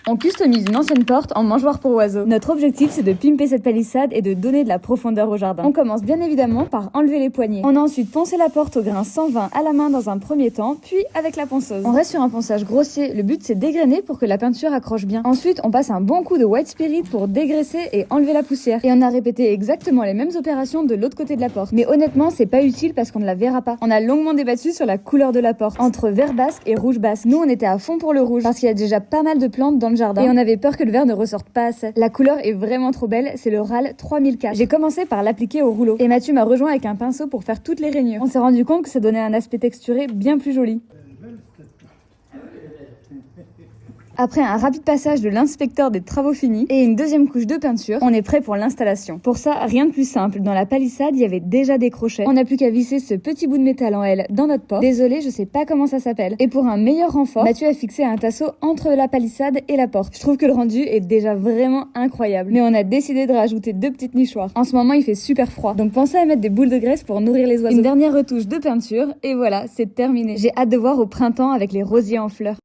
On customise une ancienne porte en mangeoire pour oiseaux. Notre objectif, c'est de pimper cette palissade et de donner de la profondeur au jardin. On commence bien évidemment par enlever les poignées. On a ensuite poncé la porte au grain 120 à la main dans un premier temps, puis avec la ponceuse. On reste sur un ponçage grossier. Le but, c'est dégrainer pour que la peinture accroche bien. Ensuite, on passe un bon coup de white spirit pour dégraisser et enlever la poussière. Et on a répété exactement les mêmes opérations de l'autre côté de la porte. Mais honnêtement, c'est pas utile parce qu'on ne la verra pas. On a longuement débattu sur la couleur de la porte, entre vert basque et rouge basque. Nous, on était à fond pour le rouge parce qu'il y a déjà pas mal de plantes dans le jardin et on avait peur que le vert ne ressorte pas assez. La couleur est vraiment trop belle, c'est le RAL 3004. J'ai commencé par l'appliquer au rouleau et Mathieu m'a rejoint avec un pinceau pour faire toutes les rainures. On s'est rendu compte que ça donnait un aspect texturé bien plus joli. Après un rapide passage de l'inspecteur des travaux finis et une deuxième couche de peinture, on est prêt pour l'installation. Pour ça, rien de plus simple. Dans la palissade, il y avait déjà des crochets. On n'a plus qu'à visser ce petit bout de métal en L dans notre porte. Désolé, je sais pas comment ça s'appelle. Et pour un meilleur renfort, Mathieu a fixé un tasseau entre la palissade et la porte. Je trouve que le rendu est déjà vraiment incroyable. Mais on a décidé de rajouter 2 petites nichoirs. En ce moment, il fait super froid. Donc pensez à mettre des boules de graisse pour nourrir les oiseaux. Une dernière retouche de peinture et voilà, c'est terminé. J'ai hâte de voir au printemps avec les rosiers en fleurs.